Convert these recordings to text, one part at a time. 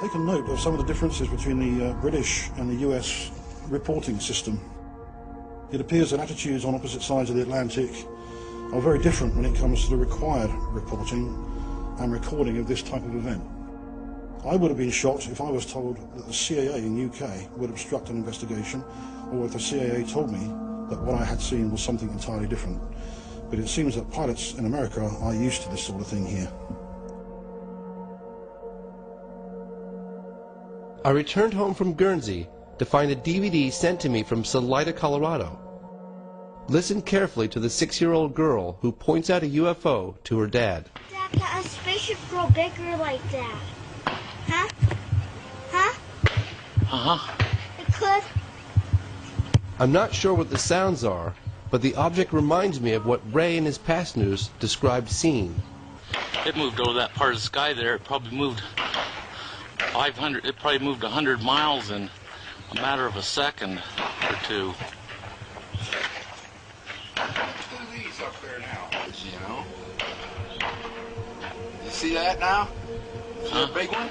taken note of some of the differences between the British and the US reporting system. It appears that attitudes on opposite sides of the Atlantic are very different when it comes to the required reporting and recording of this type of event. I would have been shocked if I was told that the CIA in the UK would obstruct an investigation, or if the CIA told me that what I had seen was something entirely different. But it seems that pilots in America are used to this sort of thing here. I returned home from Guernsey to find a DVD sent to me from Salida, Colorado. Listen carefully to the 6-year-old girl who points out a UFO to her dad. Dad, can a spaceship grow bigger like that? Huh? Huh? Uh-huh. It could. I'm not sure what the sounds are, but the object reminds me of what Ray and his passengers described seeing. It moved over that part of the sky there. It probably moved 500, it probably moved 100 miles in a matter of a second or two. These up there now, you know. You see that now? See a big one?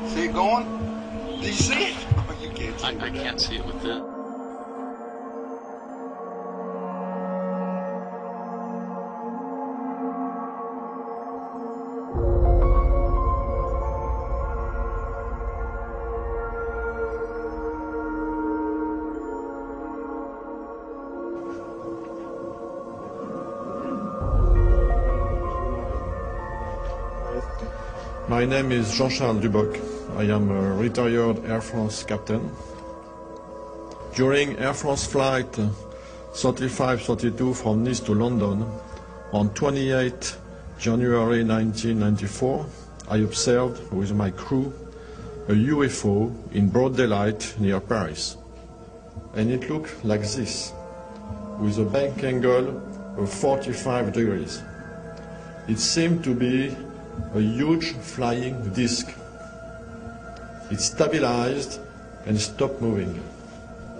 See it going? Do you see it? Oh, you can't see it. I can't see it with this. My name is Jean-Charles Duboc. I am a retired Air France captain. During Air France flight 3532 from Nice to London on 28 January 1994, I observed with my crew a UFO in broad daylight near Paris. And it looked like this, with a bank angle of 45 degrees. It seemed to be a huge flying disc. It stabilized and stopped moving.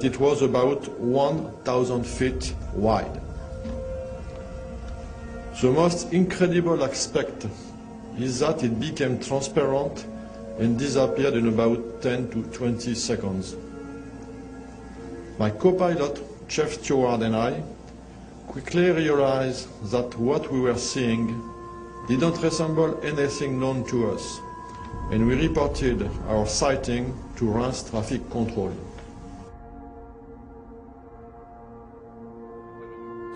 It was about 1,000 feet wide. The most incredible aspect is that it became transparent and disappeared in about 10 to 20 seconds. My co-pilot, Chief Steward, and I quickly realized that what we were seeing didn't resemble anything known to us, and we reported our sighting to Reims Traffic Control.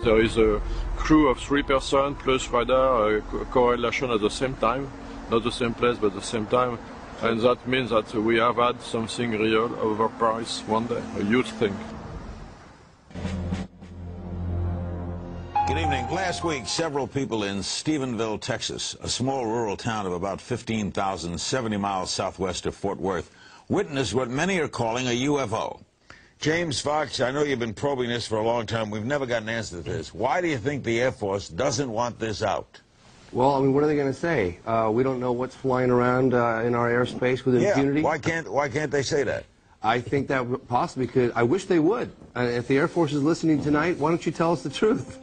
There is a crew of 3 persons plus radar correlation at the same time, not the same place but the same time, and that means that we have had something real over Paris one day, a huge thing. Good evening. Last week, several people in Stephenville, Texas, a small rural town of about 15,000, 70 miles southwest of Fort Worth, witnessed what many are calling a UFO. James Fox, I know you've been probing this for a long time. We've never got an answer to this. Why do you think the Air Force doesn't want this out? Well, I mean, what are they going to say? We don't know what's flying around in our airspace with impunity? Why can't they say that? I think that possibly could. I wish they would. If the Air Force is listening tonight, why don't you tell us the truth?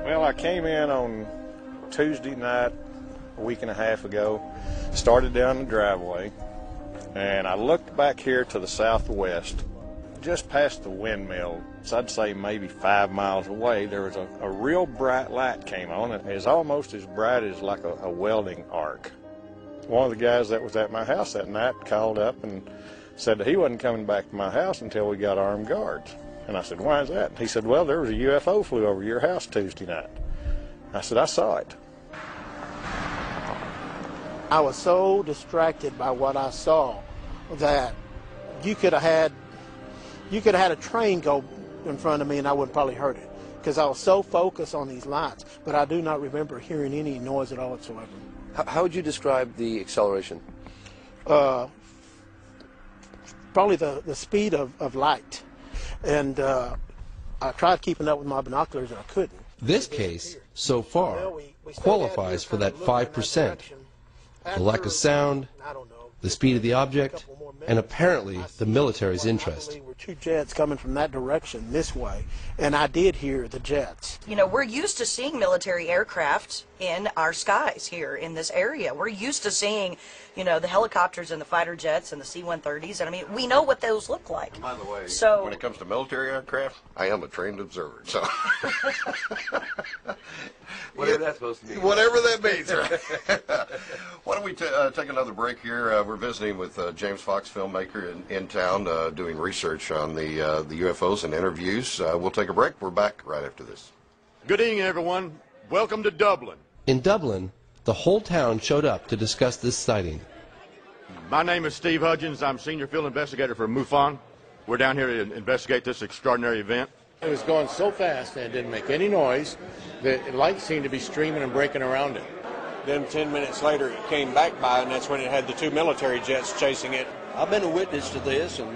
Well, I came in on Tuesday night, a week and a half ago, started down the driveway, and I looked back here to the southwest, just past the windmill. So I'd say maybe 5 miles away, there was a real bright light came on. It was almost as bright as like a welding arc. One of the guys that was at my house that night called up and said that he wasn't coming back to my house until we got armed guards. And I said, why is that? And he said, well, there was a UFO flew over your house Tuesday night. I said, I saw it. I was so distracted by what I saw that you could have had a train go in front of me and I wouldn't probably heard it, because I was so focused on these lights. But I do not remember hearing any noise at all whatsoever. How would you describe the acceleration? Probably the speed of light. And I tried keeping up with my binoculars and I couldn't. This case, so far, qualifies for that 5%. The lack of sound, the speed of the object, and apparently the military's interest. There were two jets coming from that direction this way, and I did hear the jets. You know, we're used to seeing military aircraft in our skies here in this area. We're used to seeing, you know, the helicopters and the fighter jets and the C-130s, and I mean, we know what those look like. By the way, so, when it comes to military aircraft, I am a trained observer, so. Whatever that's supposed to mean. Whatever that means, right? Why don't we take another break here? We're visiting with James Fox, filmmaker in town, doing research on the UFOs and interviews. We'll take a break. We're back right after this. Good evening, everyone. Welcome to Dublin. In Dublin, the whole town showed up to discuss this sighting. My name is Steve Hudgens. I'm senior field investigator for MUFON. We're down here to investigate this extraordinary event. It was going so fast and it didn't make any noise that lights seemed to be streaming and breaking around it. Then 10 minutes later it came back by, and that's when it had the two military jets chasing it. I've been a witness to this and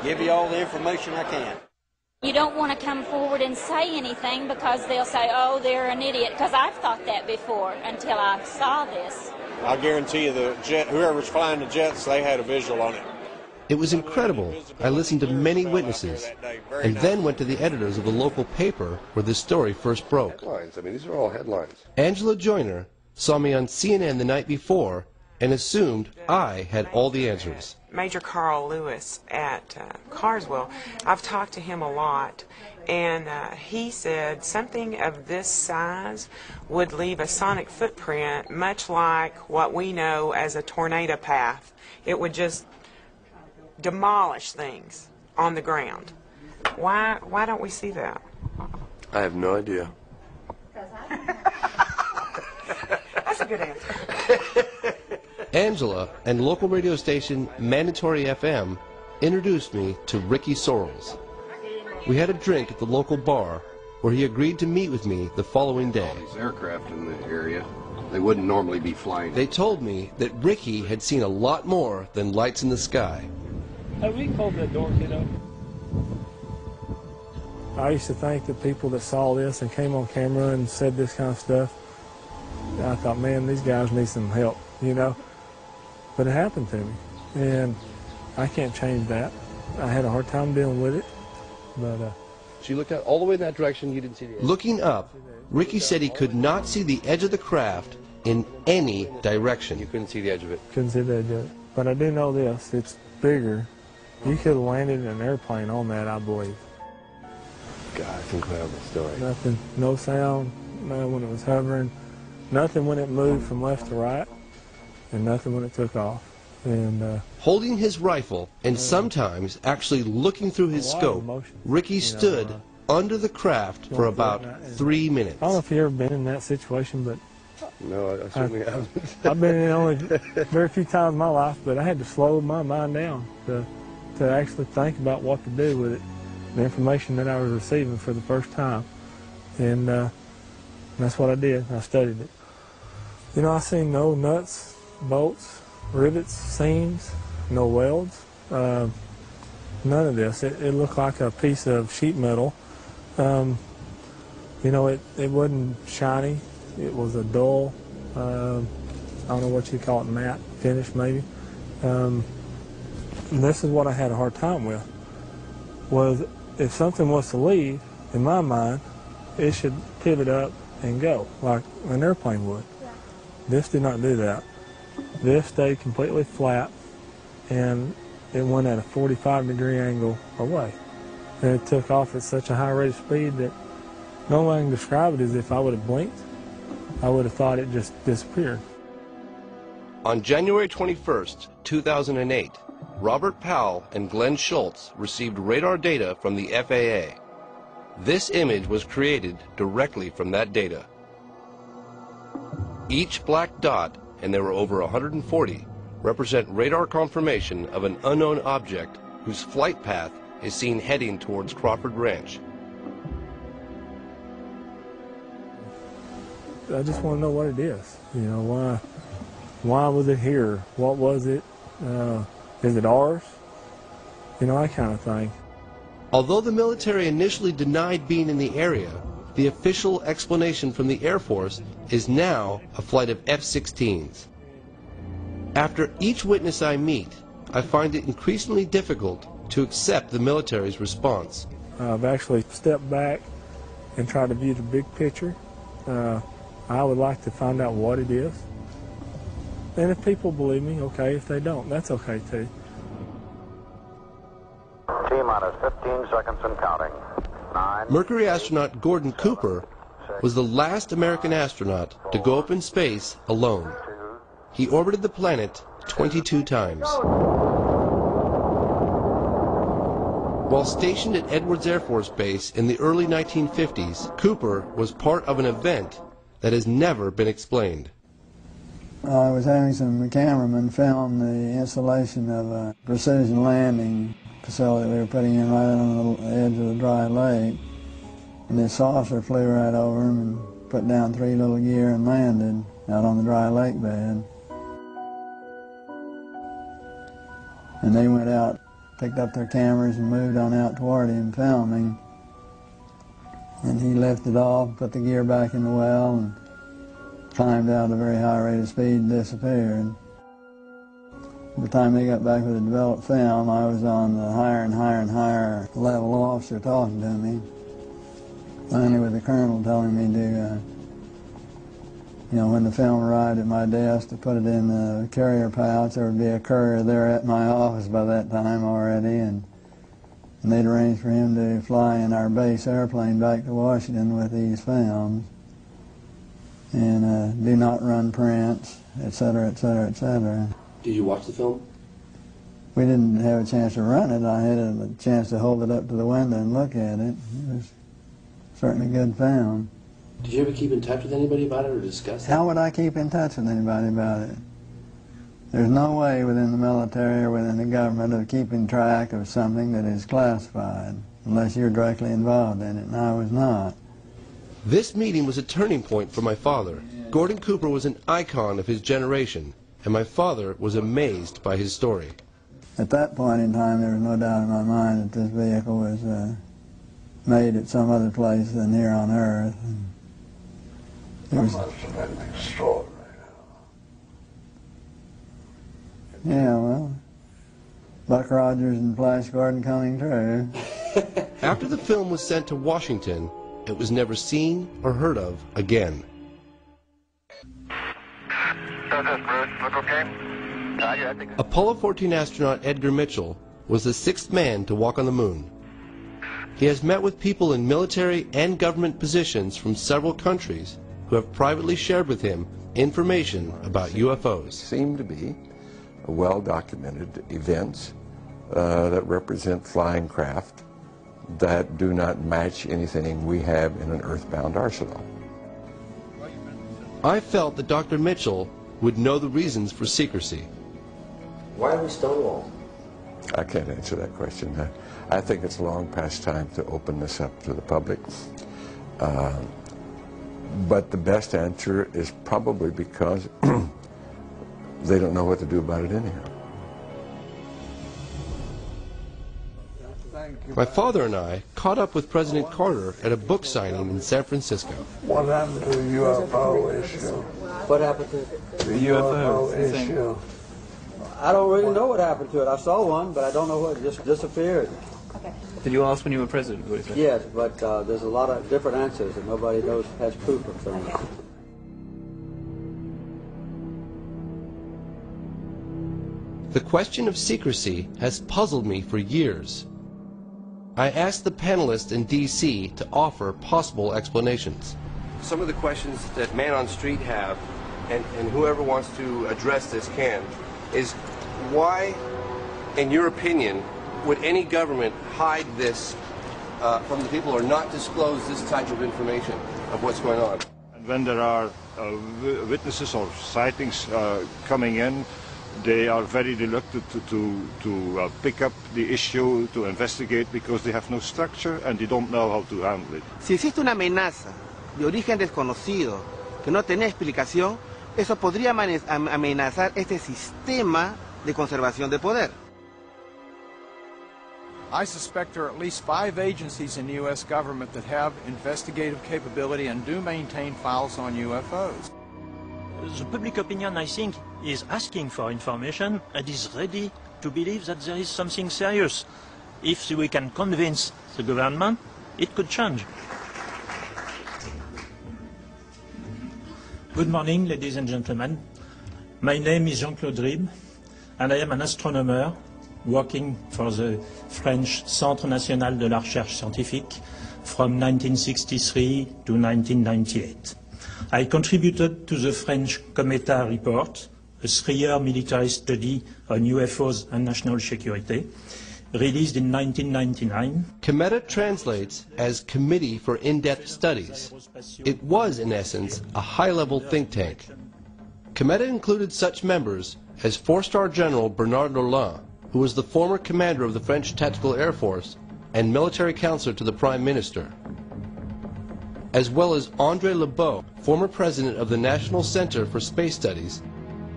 give you all the information I can. You don't want to come forward and say anything because they'll say, oh, they're an idiot, because I've thought that before until I saw this. I guarantee you the jet, whoever's flying the jets, they had a visual on it. It was incredible. I listened to many witnesses and then went to the editors of the local paper where this story first broke. Headlines. I mean, these are all headlines. Angela Joyner saw me on CNN the night before and assumed I had all the answers. Major Carl Lewis at Carswell, I've talked to him a lot, and he said something of this size would leave a sonic footprint much like what we know as a tornado path. It would just demolish things on the ground. Why don't we see that? I have no idea. That's a good answer. Angela and local radio station Mandatory FM introduced me to Ricky Sorrells. We had a drink at the local bar where he agreed to meet with me the following day. All these aircraft in the area, they wouldn't normally be flying. They told me that Ricky had seen a lot more than lights in the sky. Hey, we can hold that door, kiddo. I used to think that people that saw this and came on camera and said this kind of stuff, I thought, man, these guys need some help, you know? But it happened to me, and I can't change that. I had a hard time dealing with it, but... She looked out all the way in that direction, you didn't see the edge. Looking up, Ricky said he could not see the edge of the craft in any direction. You couldn't see the edge of it? Couldn't see the edge of it. But I do know this, it's bigger. You could have landed an airplane on that, I believe. God, it's an incredible story. Nothing, no sound, no when it was hovering, nothing when it moved from left to right, and nothing when it took off. And holding his rifle and sometimes actually looking through his scope, Ricky stood under the craft for about 3 minutes. I don't know if you've ever been in that situation, but no, I certainly haven't. I've been in it only very few times in my life, but I had to slow my mind down to actually think about what to do with it, the information that I was receiving for the first time. And that's what I did. I studied it. You know, I seen no nuts, bolts, rivets, seams, no welds, none of this. It looked like a piece of sheet metal. You know, it wasn't shiny. It was a dull, I don't know what you call it, matte finish maybe. And this is what I had a hard time with, was if something was to leave, in my mind, it should pivot up and go, like an airplane would. This did not do that. This stayed completely flat, and it went at a 45-degree angle away. And it took off at such a high rate of speed that no way I can describe it as if I would have blinked. I would have thought it just disappeared. On January 21st, 2008, Robert Powell and Glenn Schultz received radar data from the FAA. This image was created directly from that data. Each black dot, and there were over 140, represent radar confirmation of an unknown object whose flight path is seen heading towards Crawford Ranch. I just want to know what it is. You know, why was it here? What was it? Is it ours? You know, that kind of thing. Although the military initially denied being in the area, the official explanation from the Air Force is now a flight of F-16s. After each witness I meet, I find it increasingly difficult to accept the military's response. I've actually stepped back and tried to view the big picture. I would like to find out what it is. And if people believe me, okay. If they don't, that's okay too. T-minus 15 seconds and counting. 9. Mercury astronaut Gordon Cooper was the last American astronaut to go up in space alone. He orbited the planet 22 times. While stationed at Edwards Air Force Base in the early 1950s, Cooper was part of an event that has never been explained. I was having some cameramen film the installation of a precision landing facility we were putting in right on the edge of the dry lake. And this saucer flew right over them and put down 3 little gear and landed out on the dry lake bed. And they went out, picked up their cameras and moved on out toward him filming. And he lifted off, put the gear back in the well, and climbed out at a very high rate of speed and disappeared. By the time they got back with the developed film, I was on the higher and higher and higher level officer talking to me. Finally with the colonel telling me to, when the film arrived at my desk, to put it in the carrier pouch. There would be a courier there at my office by that time already, and they'd arranged for him to fly in our base airplane back to Washington with these films, and do not run prints, etc., etc., etc. Did you watch the film? We didn't have a chance to run it. I had a chance to hold it up to the window and look at it. It was certainly good film. Did you ever keep in touch with anybody about it or discuss it? How would I keep in touch with anybody about it? There's no way within the military or within the government of keeping track of something that is classified unless you're directly involved in it, and I was not. This meeting was a turning point for my father. Gordon Cooper was an icon of his generation, and my father was amazed by his story. At that point in time, there was no doubt in my mind that this vehicle was made at some other place than here on Earth. It was extraordinary. Yeah, well, Buck Rogers and Flash Gordon coming true. After the film was sent to Washington, it was never seen or heard of again. Apollo 14 astronaut Edgar Mitchell was the 6th man to walk on the moon. He has met with people in military and government positions from several countries who have privately shared with him information about UFOs. Seem to be well-documented events that represent flying craft that do not match anything we have in an earthbound arsenal. I felt that Dr. Mitchell would know the reasons for secrecy. Why are we stonewalled? I can't answer that question. I think it's long past time to open this up to the public. But the best answer is probably because they don't know what to do about it anyhow. My father and I caught up with President Carter at a book signing in San Francisco. What happened to the UFO issue? What happened to The UFO issue. I don't really know what happened to it. I saw one, but I don't know what. It just disappeared. Okay. Did you ask when you were president? What is it? Yes, but there's a lot of different answers, and nobody knows has proof of things. The question of secrecy has puzzled me for years. I asked the panelists in D.C. to offer possible explanations. Some of the questions that Man on Street have, and whoever wants to address this can, is why, in your opinion, would any government hide this from the people or not disclose this type of information of what's going on? And when there are witnesses or sightings coming in, they are very reluctant to pick up the issue, to investigate, because they have no structure and they don't know how to handle it. Si existe una amenaza de origen desconocido que no tiene explicación, eso podría amenazar este sistema de conservación de poder. I suspect there are at least 5 agencies in the U.S. government that have investigative capability and do maintain files on UFOs. The public opinion, I think, is asking for information and is ready to believe that there is something serious. If we can convince the government, it could change. Good morning, ladies and gentlemen. My name is Jean-Claude Ribes, and I am an astronomer working for the French Centre National de la Recherche Scientifique from 1963 to 1998. I contributed to the French Cometa report, a 3-year military study on UFOs and national security, released in 1999. Cometa translates as Committee for In-Depth Studies. It was, in essence, a high-level think tank. Cometa included such members as 4-star General Bernard Lorlin, who was the former commander of the French Tactical Air Force and military counselor to the Prime Minister, as well as André Lebeau, former president of the National Center for Space Studies,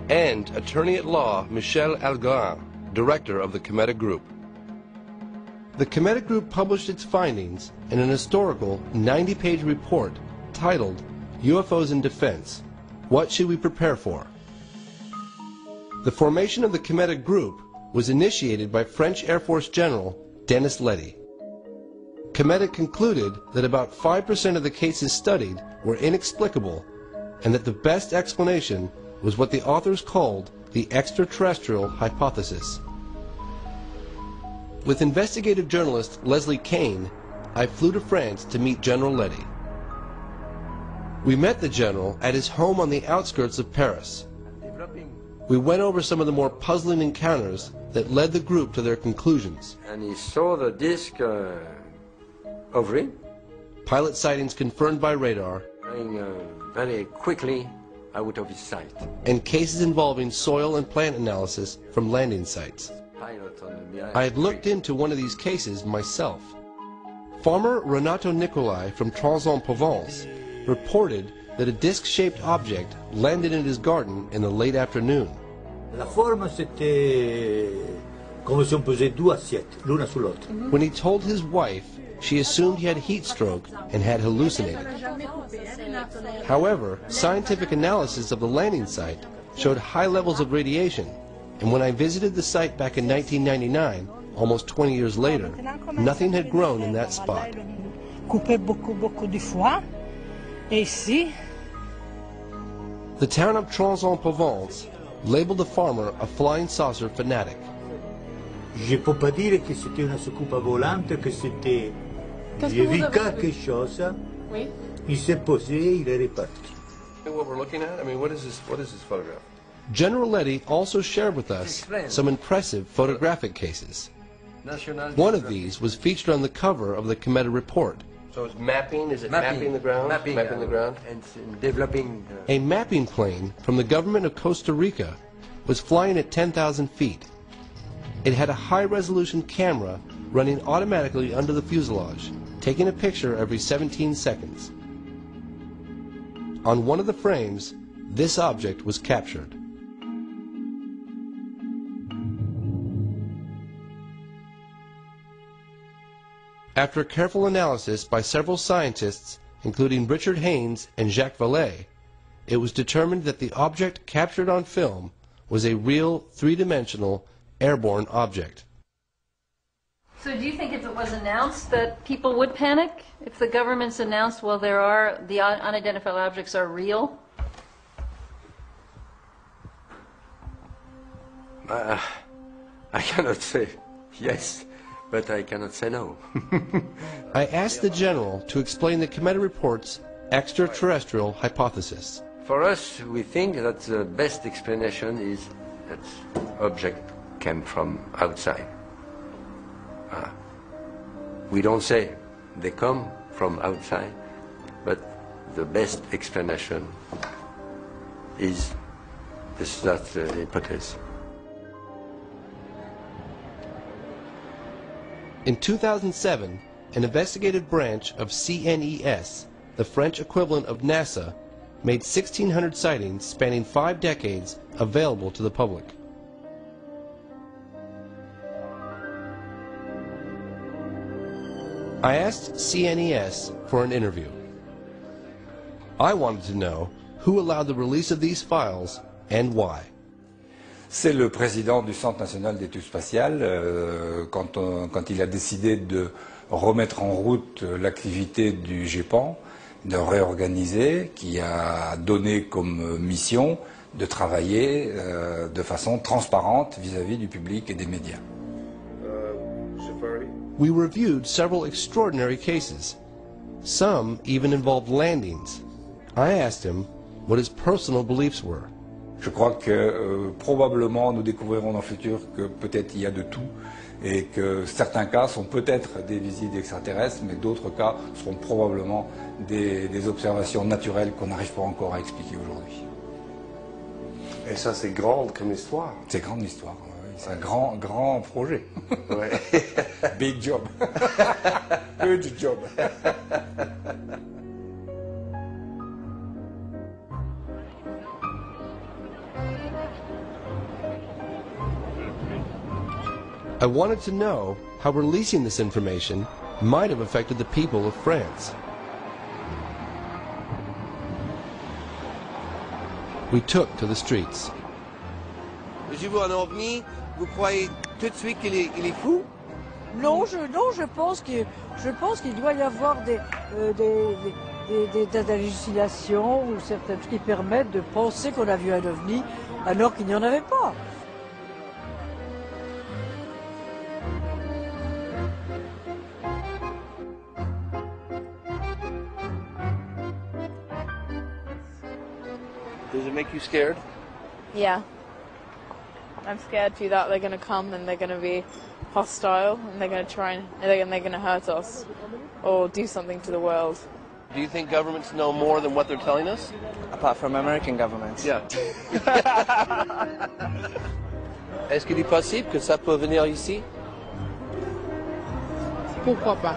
and attorney-at-law Michel Algarin, director of the Cometa Group. The Cometa Group published its findings in an historical 90-page report titled UFOs in Defense, What Should We Prepare For? The formation of the Cometa Group was initiated by French Air Force General Denis Letty. Cometa concluded that about 5% of the cases studied were inexplicable and that the best explanation was what the authors called the extraterrestrial hypothesis. With investigative journalist Leslie Kane, I flew to France to meet General Letty. We met the General at his home on the outskirts of Paris. We went over some of the more puzzling encounters that led the group to their conclusions. And he saw the disc hovering. Pilot sightings confirmed by radar. Going very quickly out of his sight. And cases involving soil and plant analysis from landing sites. I had looked into one of these cases myself. Farmer Renato Nicolai from Trans-en-Provence reported that a disc-shaped object landed in his garden in the late afternoon. La forme c'était comme si on posait deux assiettes, l'une sur l'autre. When he told his wife, she assumed he had heat stroke and had hallucinated. However, scientific analysis of the landing site showed high levels of radiation, and when I visited the site back in 1999, almost 20 years later, nothing had grown in that spot. The town of Trans-en-Provence labeled the farmer a flying saucer fanatic. Je peux pas dire que c'était une soucoupe volante, que c'était... J'ai vu quelque chose, il s'est posé, il est reparti. What we're looking at? I mean, what is this photograph? General Letty also shared with us some impressive photographic cases. One of these was featured on the cover of the Cometa report. So it's mapping? Is it mapping the ground? Mapping the ground and developing... A mapping plane from the government of Costa Rica was flying at 10,000 feet. It had a high-resolution camera running automatically under the fuselage, taking a picture every 17 seconds. On one of the frames, this object was captured. After careful analysis by several scientists, including Richard Haynes and Jacques Vallée, it was determined that the object captured on film was a real three-dimensional airborne object. So do you think if it was announced that people would panic? If the government's announced, well, the unidentified objects are real? I cannot say yes, but I cannot say no. I asked the General to explain the Cometa report's extraterrestrial hypothesis. For us, we think that the best explanation is that object came from outside. We don't say they come from outside, but the best explanation is that's the hypothesis. In 2007, an investigative branch of CNES, the French equivalent of NASA, made 1,600 sightings spanning 5 decades available to the public. I asked CNES for an interview. I wanted to know who allowed the release of these files and why. c'est le président du Centre national d'études spatiales, quand il a décidé de remettre en route l'activité du GEPAN, de réorganiser, qui a donné comme mission de travailler de façon transparente vis-à-vis du public et des médias. We reviewed several extraordinary cases. Some even involved landings. I asked him what his personal beliefs were. Je crois que probablement nous découvrirons dans le futur que peut-être il y a de tout et que certains cas sont peut-être des visites extraterrestres, mais d'autres cas seront probablement des observations naturelles qu'on n'arrive pas encore à expliquer aujourd'hui. Et ça, c'est grand comme histoire. C'est grande histoire, oui. C'est un grand projet. Ouais. Big job. Huge job. I wanted to know how releasing this information might have affected the people of France. We took to the streets. J'ai vu un ovni, vous croyez tout de suite qu'il est fou? Non, je pense qu'il doit y avoir des hallucinations ou certaines qui permettent de penser qu'on a vu un ovni alors qu'il n'y en avait pas. Does it make you scared? Yeah. I'm scared too that they're going to come and they're going to be hostile and they're going to try and they're going to hurt us or do something to the world. Do you think governments know more than what they're telling us? Apart from American governments. Yeah. Est-ce qu'il est possible que ça peut venir ici? Pourquoi pas?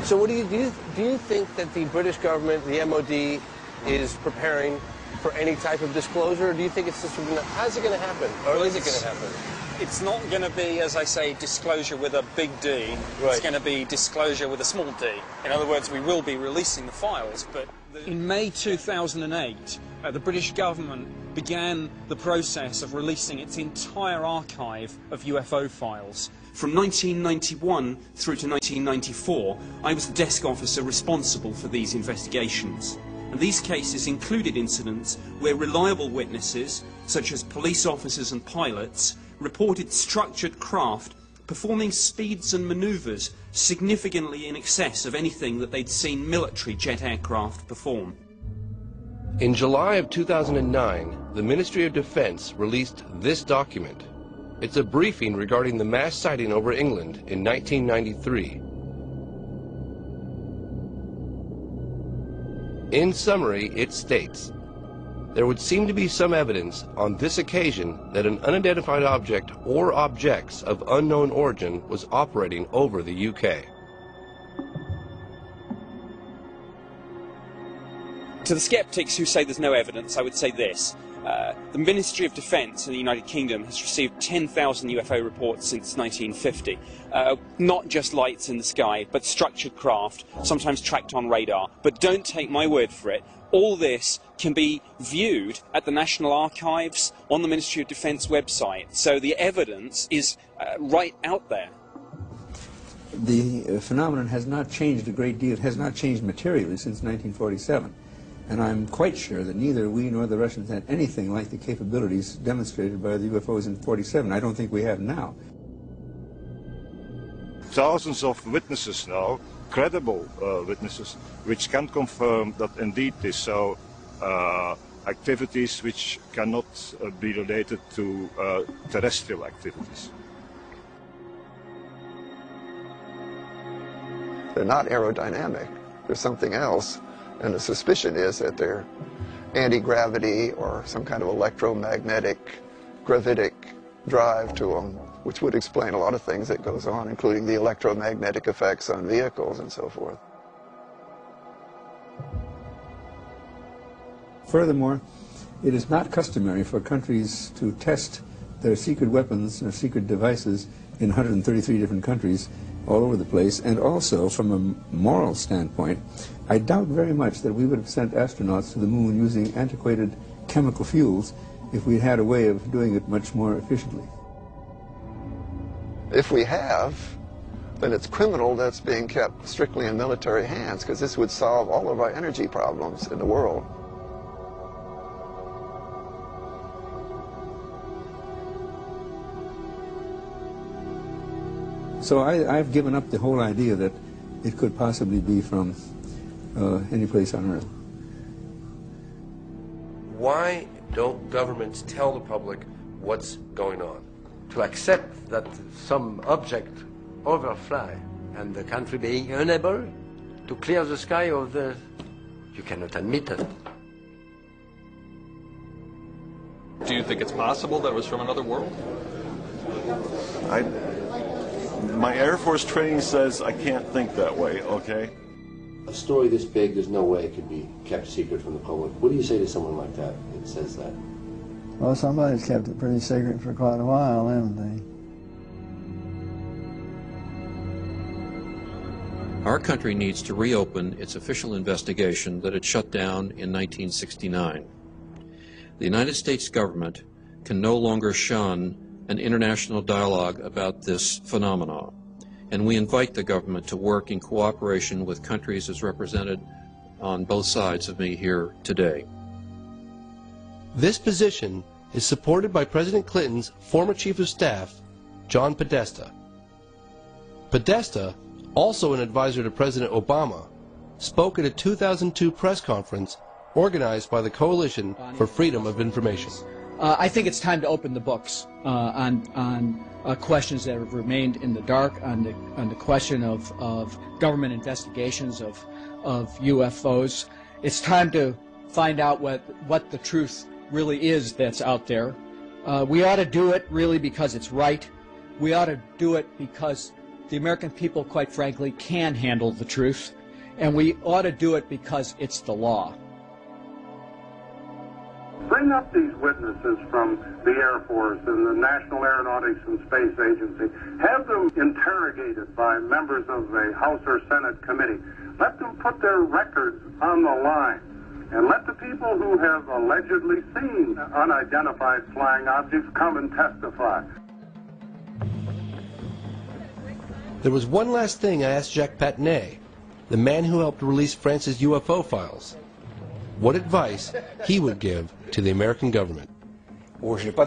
So what do you think that the British government, the MOD, is preparing for any type of disclosure? Or do you think it's just how's it going to happen? Or is it going to happen? It's not going to be, as I say, disclosure with a big D. Right. It's going to be disclosure with a small d. In other words, we will be releasing the files, but in May 2008, the British government began the process of releasing its entire archive of UFO files. From 1991 through to 1994, I was the desk officer responsible for these investigations. And these cases included incidents where reliable witnesses, such as police officers and pilots, reported structured craft performing speeds and manoeuvres significantly in excess of anything that they'd seen military jet aircraft perform. In July of 2009, the Ministry of Defense released this document. It's a briefing regarding the mass sighting over England in 1993. In summary, it states, there would seem to be some evidence on this occasion that an unidentified object or objects of unknown origin was operating over the UK. To the sceptics who say there's no evidence, I would say this. The Ministry of Defence in the United Kingdom has received 10,000 UFO reports since 1950. Not just lights in the sky, but structured craft, sometimes tracked on radar. But don't take my word for it. All this can be viewed at the National Archives on the Ministry of Defence website. So the evidence is right out there. The phenomenon has not changed a great deal. It has not changed materially since 1947. And I'm quite sure that neither we nor the Russians had anything like the capabilities demonstrated by the UFOs in 47. I don't think we have now. Thousands of witnesses now, credible witnesses, which can confirm that indeed this so activities which cannot be related to terrestrial activities. They're not aerodynamic. There's something else. And the suspicion is that they're anti-gravity or some kind of electromagnetic gravitic drive to them, which would explain a lot of things that goes on, including the electromagnetic effects on vehicles and so forth. Furthermore, it is not customary for countries to test their secret weapons or secret devices in 133 different countries all over the place. And also, from a moral standpoint, I doubt very much that we would have sent astronauts to the moon using antiquated chemical fuels if we had a way of doing it much more efficiently. If we have, then it's criminal that's being kept strictly in military hands, because this would solve all of our energy problems in the world. So I've given up the whole idea that it could possibly be from any place on Earth. Why don't governments tell the public what's going on? To accept that some object overfly and the country being unable to clear the sky of the... You cannot admit it. Do you think it's possible that it was from another world? My Air Force training says I can't think that way, okay? A story this big, there's no way it could be kept secret from the public. What do you say to someone like that that says that? Well, somebody's kept it pretty secret for quite a while, haven't they? Our country needs to reopen its official investigation that it shut down in 1969. The United States government can no longer shun an international dialogue about this phenomenon, and we invite the government to work in cooperation with countries as represented on both sides of me here today. This position is supported by President Clinton's former Chief of Staff, John Podesta. Podesta, also an advisor to President Obama, spoke at a 2002 press conference organized by the Coalition for Freedom of Information. I think it's time to open the books on questions that have remained in the dark, on the question of government investigations of UFOs. It's time to find out what the truth really is that's out there. We ought to do it really because it's right. We ought to do it because the American people, quite frankly, can handle the truth. And we ought to do it because it's the law. Bring up these witnesses from the Air Force and the National Aeronautics and Space Agency. Have them interrogated by members of the House or Senate committee. Let them put their records on the line. And let the people who have allegedly seen unidentified flying objects come and testify. There was one last thing I asked Jacques Patinet, the man who helped release France's UFO files, what advice he would give to the American government. Bon, j'ai pas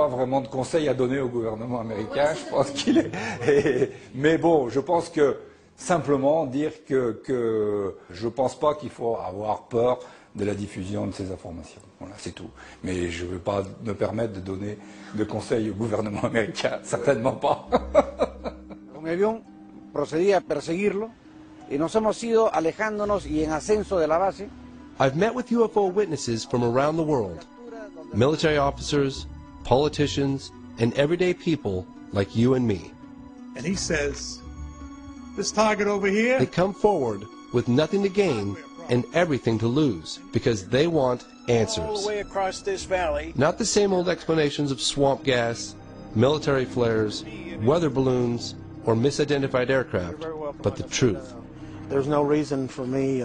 vraiment de conseils à donner au gouvernement américain. Je pense qu'il est. Mais bon, je pense que simplement dire que je pense pas qu'il faut avoir peur de la diffusion de ces informations. Voilà, c'est tout. Mais je ne veux pas me permettre de donner de conseils au gouvernement américain, certainement pas. Un avión procedía a perseguirlo y nos hemos ido alejándonos y en ascenso de la base. I've met with UFO witnesses from around the world, military officers, politicians, and everyday people like you and me. And he says, this target over here... They come forward with nothing to gain and everything to lose because they want answers. All the way across this valley. Not the same old explanations of swamp gas, military flares, weather balloons, or misidentified aircraft, but the truth. There's no reason for me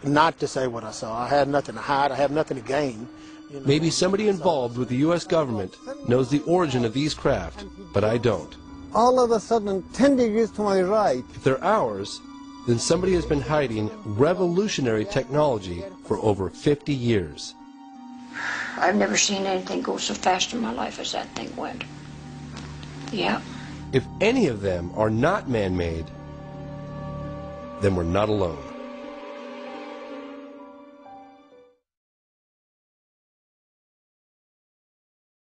not to say what I saw. I had nothing to hide. I have nothing to gain. You know? Maybe somebody involved with the U.S. government knows the origin of these craft, but I don't. All of a sudden, 10 degrees to my right. If they're ours, then somebody has been hiding revolutionary technology for over 50 years. I've never seen anything go so fast in my life as that thing went. Yeah. If any of them are not man-made, then we're not alone.